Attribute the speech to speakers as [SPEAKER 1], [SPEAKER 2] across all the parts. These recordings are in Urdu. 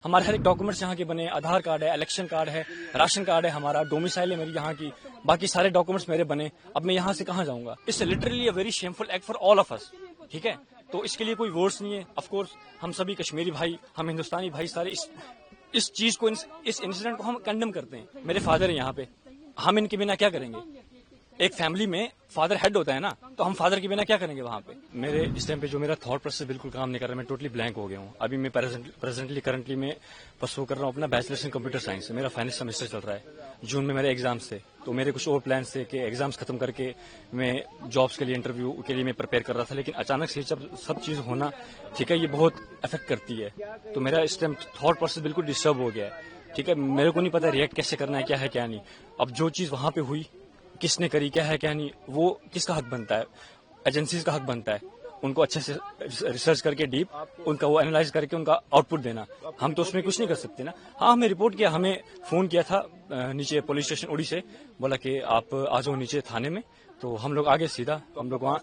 [SPEAKER 1] ہمارے ہر ایک ڈاکومنٹس یہاں کے بنے، آدھار کارڈ ہے، الیکشن کارڈ ہے، راشن کارڈ ہے، ہمارا ڈومیسائل ہے میری یہاں کی، باقی سارے ڈاکومنٹس میرے بنے. اب میں یہاں سے کہاں جاؤں گا؟ It's literally a very shameful act for all of us. ٹھیک ہے، تو اس کے لیے کوئی ورڈس نہیں ہے. آف کورس ہم سبھی کشمیری بھائی، ہم ہندوستانی بھائی سارے اس چیز کو، اس انسیڈنٹ کو ہم کنڈم کرتے ہیں. میرے فادر ہیں یہاں پہ، ہم ان کے بنا کیا کریں گے؟ ایک فیملی میں فادر ہیڈ ہوتا ہے نا، تو ہم فادر کے بنا کیا کریں گے وہاں پہ؟ میرے اس ٹائم پہ جو میرا تھاٹ پروسیس بالکل کام نہیں کر رہا، میں ٹوٹلی بلینک ہو گیا ہوں. ابھی میں کرنٹلی میں پرسو کر رہا ہوں اپنا بیچلرس ان کمپیوٹر سائنس. میرا فائنل سیمسٹر چل رہا ہے، جون میں میرے ایگزامس تھے، تو میرے کچھ اور پلانس تھے کہ ایگزامس ختم کر کے میں جابس کے لیے، انٹرویو کے لیے میں پریپیئر کر رہا تھا. لیکن اچانک سے جب سب چیز ہونا، ٹھیک ہے، یہ بہت افیکٹ کرتی ہے. تو میرا اس ٹائم تھاٹ پروسیس بالکل ڈسٹرب ہو گیا ہے. ٹھیک ہے، میرے کو نہیں پتا ریئیکٹ کیسے کرنا ہے، کیا ہے کیا نہیں. اب جو چیز وہاں پہ ہوئی، کس نے کری، کیا ہے کیا نہیں، وہ کس کا حق بنتا ہے؟ ایجنسیز کا حق بنتا ہے ان کو اچھے سے ریسرچ کر کے ڈیپ ان کا وہ اینالائز کر کے ان کا آؤٹ پٹ دینا. ہم تو اس میں کچھ نہیں کر سکتے نا. ہاں، ہمیں رپورٹ کیا، ہمیں فون کیا تھا نیچے پولیس اسٹیشن اوڑی سے، بولا کہ آپ آ جاؤ نیچے تھانے میں. تو ہم لوگ آگے سیدھا، ہم لوگ وہاں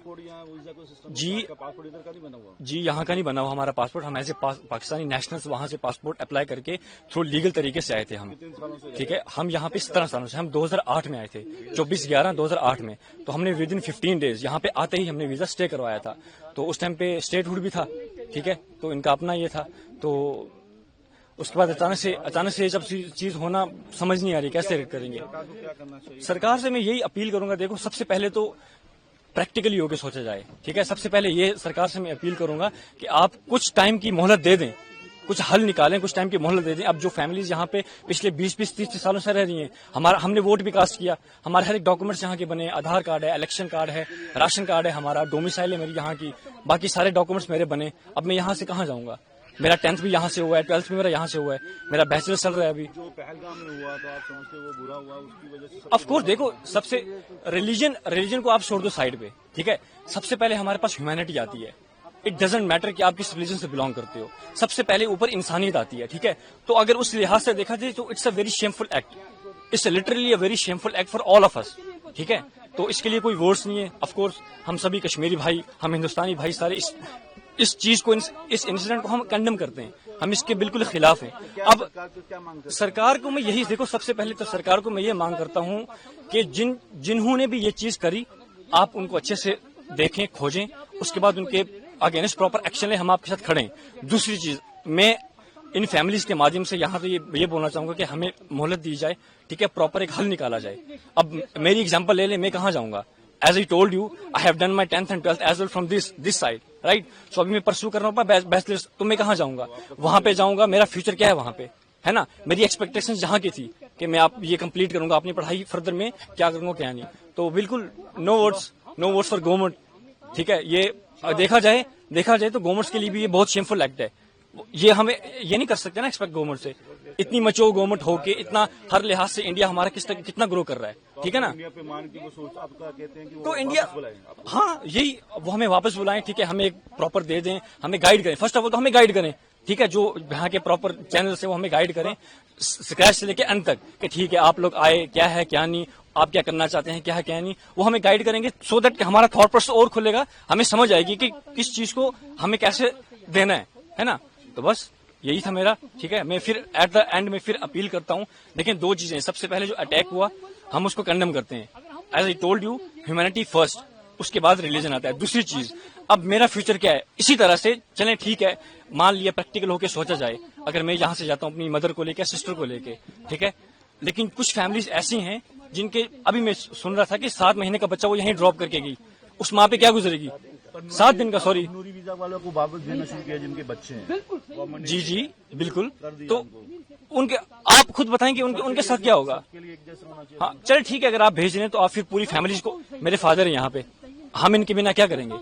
[SPEAKER 1] جی یہاں کا نہیں بنا ہوا ہمارا پاسپورٹ. ہم ایز اے پاکستانی نیشنلز وہاں سے پاسپورٹ اپلائی کر کے تھرو لیگل طریقے سے آئے تھے ہم. ٹھیک ہے، ہم یہاں پہ 17 سالوں سے، ہم 2008 میں آئے تھے، 24/11/2008 میں. تو ہم نے ود ان 15 days یہاں پہ آتے ہی ہم نے ویزا اسٹے کروایا تھا. تو اس ٹائم پہ اسٹیٹ ہوڈ بھی تھا. ٹھیک ہے، تو ان کا اپنا یہ تھا. تو اس کے بعد اچانک سے جب چیز ہونا، سمجھ نہیں آ رہی کیسے کریں گے. سرکار سے میں یہی اپیل کروں گا، دیکھو سب سے پہلے تو پریکٹیکلی ہو کے سوچا جائے. ٹھیک ہے، سب سے پہلے یہ سرکار سے میں اپیل کروں گا کہ آپ کچھ ٹائم کی مہلت دے دیں، کچھ حل نکالیں، کچھ ٹائم کی مہلت دے دیں. اب جو فیملیز یہاں پہ پچھلے 20-30 سالوں سے رہ رہی ہیں، ہم نے ووٹ بھی کاسٹ کیا، ہمارے ہر ایک ڈاکومنٹس یہاں کے بنے، آدھار کارڈ ہے، الیکشن کارڈ ہے، راشن کارڈ ہے، ہمارا ڈومیسائل ہے میری یہاں کی، باقی سارے ڈاکومنٹس میرے بنے. اب میں یہاں سے کہاں جاؤں گا؟ میرا 10th بھی یہاں سے ہوا ہے، 12th بھی میرا یہاں سے ہوا ہے، میرا بیچلر چل رہا ہے ابھی.
[SPEAKER 2] جو پہلگام میں ہوا تو آپ سمجھتے وہ برا ہوا، اس کی وجہ سے
[SPEAKER 1] آف کورس دیکھو، سب سے ریلیجن کو آپ چھوڑ دو سائڈ پہ. ٹھیک ہے، سب سے پہلے ہمارے پاس ہیومینٹی آتی ہے. اٹ ڈزنٹ میٹر کہ آپ کس ریلیجن سے بلانگ کرتے ہو، سب سے پہلے اوپر انسانیت آتی ہے. ٹھیک ہے، تو اگر اس لحاظ سے دیکھا جائے تو it's a very shameful act. It's literally a very shameful act for all of us. ٹھیک ہے، تو اس کے لیے کوئی ورڈس نہیں ہے. آف کورس ہم سبھی کشمیری بھائی، ہم ہندوستانی بھائی سارے اس چیز کو، اس انسیڈنٹ کو ہم کنڈم کرتے ہیں. ہم اس کے بالکل خلاف ہیں. اب سرکار کو میں یہی، دیکھو سب سے پہلے تو سرکار کو میں یہ مانگ کرتا ہوں کہ جنہوں نے بھی یہ چیز کری، آپ ان کو اچھے سے دیکھیں، کھوجیں، اس کے بعد ان کے اگینسٹ پراپر ایکشن لیں. ہم آپ کے ساتھ کھڑے ہیں. دوسری چیز، میں ان فیملیز کے مادھیم سے یہاں پہ یہ بولنا چاہوں گا کہ ہمیں مہلت دی جائے. ٹھیک ہے، پراپر ایک حل نکالا جائے. اب میری اگزامپل لے لیں، میں کہاں جاؤں گا؟ As I told you, I have done my 10th and 12th as well from this side, right. So ابھی میں پرسو کر رہا ہوں بیچلرس. تو میں کہاں جاؤں گا؟ وہاں پہ جاؤں گا، میرا فیوچر کیا ہے وہاں پہ، ہے نا؟ میری ایکسپیکٹیشن جہاں کی تھی کہ میں آپ یہ کمپلیٹ کروں گا اپنی پڑھائی، فردر میں کیا کروں گا کیا نہیں. تو بالکل نو ورڈس فار گورنمنٹ. ٹھیک ہے، یہ دیکھا جائے تو گورنمنٹس کے لیے بھی یہ بہت شیمفل ایکٹ ہے. یہ ہمیں یہ نہیں کر سکتے نا ایکسپیکٹ گورنمنٹ سے. اتنی مچور گورنمنٹ ہو کے، اتنا ہر لحاظ سے انڈیا ہمارا کتنا گرو کر رہا ہے. ٹھیک ہے نا؟ تو انڈیا، ہاں یہی، وہ ہمیں واپس بلائیں. ٹھیک ہے، ہمیں ایک پراپر دے دیں، ہمیں گائیڈ کریں. فرسٹ آف آل تو ہمیں گائیڈ کریں. ٹھیک ہے، جو یہاں کے پراپر چینل سے وہ ہمیں گائیڈ کریں اسکریچ سے لے کے اینڈ تک، کہ ٹھیک ہے آپ لوگ آئے، کیا ہے کیا نہیں، آپ کیا کرنا چاہتے ہیں، کیا ہے کیا نہیں. وہ ہمیں گائیڈ کریں گے سو دیٹ کہ ہمارا تھاٹ پروسیس اور کھلے گا. ہمیں سمجھ آئے گی کہ کس چیز کو ہمیں کیسے دینا ہے نا. تو بس یہی تھا میرا. ٹھیک ہے، میں پھر ایٹ دا اینڈ میں پھر اپیل کرتا ہوں. لیکن دو چیزیں، سب سے پہلے جو اٹیک ہوا ہم اس کو کنڈم کرتے ہیں. As I told you, humanity first, اس کے بعد ریلیجن آتا ہے. دوسری چیز، اب میرا فیوچر کیا ہے؟ اسی طرح سے چلیں. ٹھیک ہے، مان لیا پریکٹیکل ہو کے سوچا جائے، اگر میں یہاں سے جاتا ہوں اپنی مدر کو لے کے، سسٹر کو لے کے. ٹھیک ہے، لیکن کچھ فیملیز ایسی ہیں جن کے، ابھی میں سن رہا تھا کہ 7 مہینے کا بچہ وہ یہیں ڈراپ کر کے گئی. اس ماں پہ کیا گزرے گی؟ 7 دن کا، سوری،
[SPEAKER 2] نوری ویزا والوں کو واپس دینا شروع کیا جن کے بچے ہیں.
[SPEAKER 1] جی بالکل. تو ان کے، آپ خود بتائیں کہ ان کے ساتھ کیا ہوگا. ہاں چلے ٹھیک ہے، اگر آپ بھیج رہے ہیں تو آپ پھر پوری فیملیز کو، میرے فادر ہیں یہاں پہ، ہم ان کے بنا کیا کریں گے؟